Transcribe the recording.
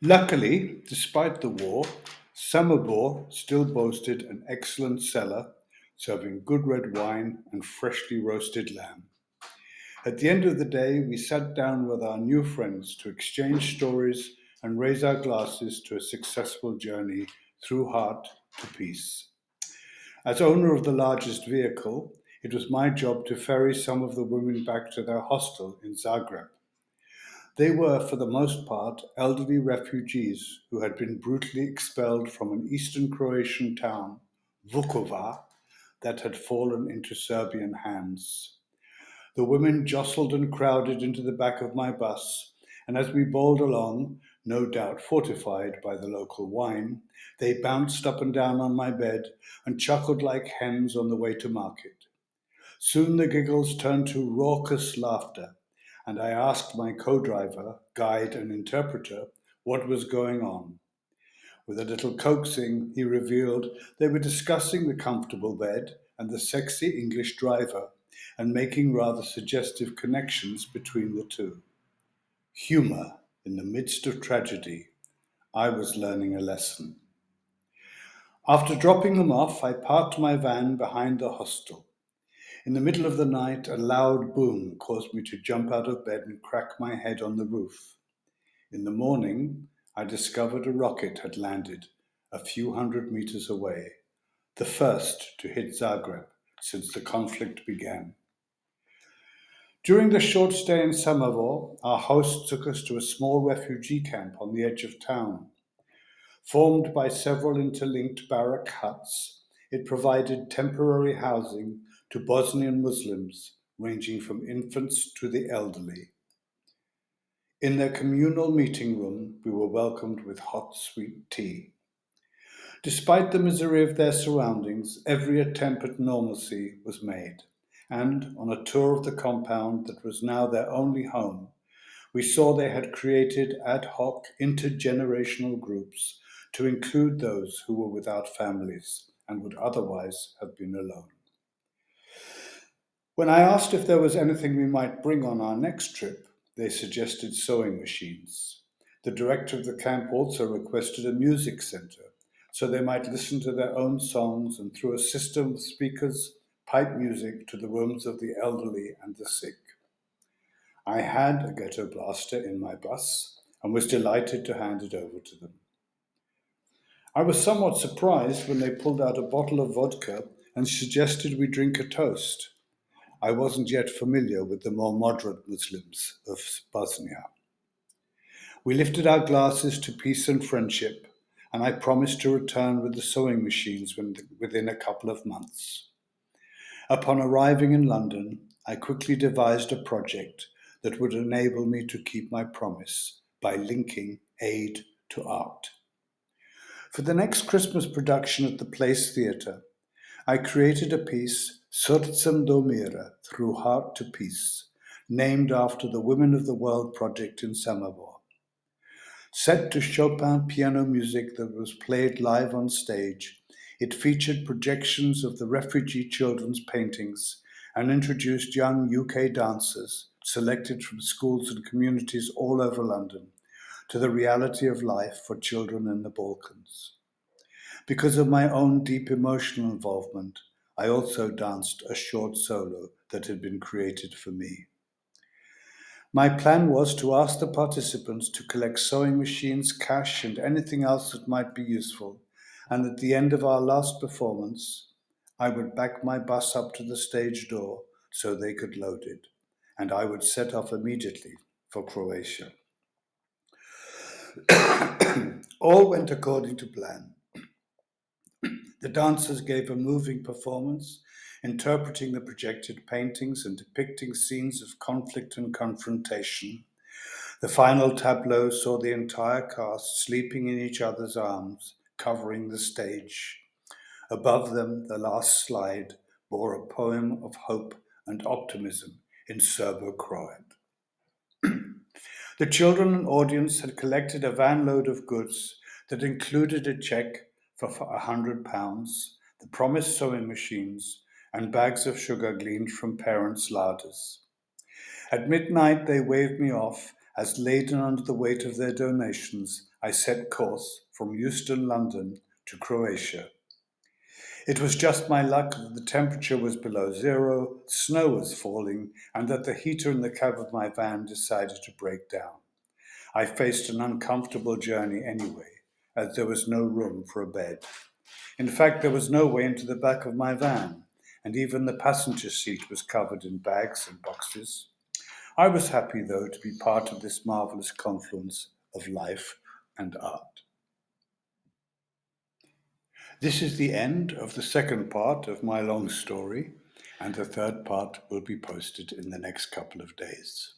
Luckily, despite the war, Samobor still boasted an excellent cellar, serving good red wine and freshly roasted lamb. At the end of the day, we sat down with our new friends to exchange stories and raise our glasses to a successful journey through heart to peace. As owner of the largest vehicle, it was my job to ferry some of the women back to their hostel in Zagreb. They were, for the most part, elderly refugees who had been brutally expelled from an eastern Croatian town, Vukovar, that had fallen into Serbian hands. The women jostled and crowded into the back of my bus, and as we bowled along, no doubt fortified by the local wine, they bounced up and down on my bed and chuckled like hens on the way to market. Soon the giggles turned to raucous laughter, and I asked my co-driver, guide, and interpreter what was going on. With a little coaxing, he revealed they were discussing the comfortable bed and the sexy English driver and making rather suggestive connections between the two. Humour in the midst of tragedy. I was learning a lesson. After dropping them off, I parked my van behind the hostel. In the middle of the night, a loud boom caused me to jump out of bed and crack my head on the roof. In the morning, I discovered a rocket had landed a few hundred meters away, the first to hit Zagreb since the conflict began. During the short stay in Samovar, our host took us to a small refugee camp on the edge of town. Formed by several interlinked barrack huts, it provided temporary housing to Bosnian Muslims, ranging from infants to the elderly. In their communal meeting room, we were welcomed with hot, sweet tea. Despite the misery of their surroundings, every attempt at normalcy was made, and on a tour of the compound that was now their only home, we saw they had created ad hoc intergenerational groups to include those who were without families and would otherwise have been alone. When I asked if there was anything we might bring on our next trip, they suggested sewing machines. The director of the camp also requested a music center, so they might listen to their own songs and through a system of speakers, pipe music to the rooms of the elderly and the sick. I had a ghetto blaster in my bus and was delighted to hand it over to them. I was somewhat surprised when they pulled out a bottle of vodka and suggested we drink a toast. I wasn't yet familiar with the more moderate Muslims of Bosnia. We lifted our glasses to peace and friendship, and I promised to return with the sewing machines within a couple of months. Upon arriving in London, I quickly devised a project that would enable me to keep my promise by linking aid to art. For the next Christmas production at the Place Theatre, I created a piece, Srcem do Mira, Through Heart to Peace, named after the Women of the World project in Samovar. Set to Chopin piano music that was played live on stage, it featured projections of the refugee children's paintings and introduced young UK dancers, selected from schools and communities all over London, to the reality of life for children in the Balkans. Because of my own deep emotional involvement, I also danced a short solo that had been created for me. My plan was to ask the participants to collect sewing machines, cash, and anything else that might be useful, and at the end of our last performance, I would back my bus up to the stage door so they could load it, and I would set off immediately for Croatia. All went according to plan. The dancers gave a moving performance, interpreting the projected paintings and depicting scenes of conflict and confrontation. The final tableau saw the entire cast sleeping in each other's arms, covering the stage. Above them, the last slide bore a poem of hope and optimism in Serbo-Croat. The children and audience had collected a van load of goods that included a cheque for £100, the promised sewing machines, and bags of sugar gleaned from parents' larders. At midnight, they waved me off, as, laden under the weight of their donations, I set course from Euston, London, to Croatia. It was just my luck that the temperature was below zero, snow was falling, and that the heater in the cab of my van decided to break down. I faced an uncomfortable journey anyway, as there was no room for a bed. In fact, there was no way into the back of my van, and even the passenger seat was covered in bags and boxes. I was happy, though, to be part of this marvelous confluence of life and art. This is the end of the second part of my long story, and the third part will be posted in the next couple of days.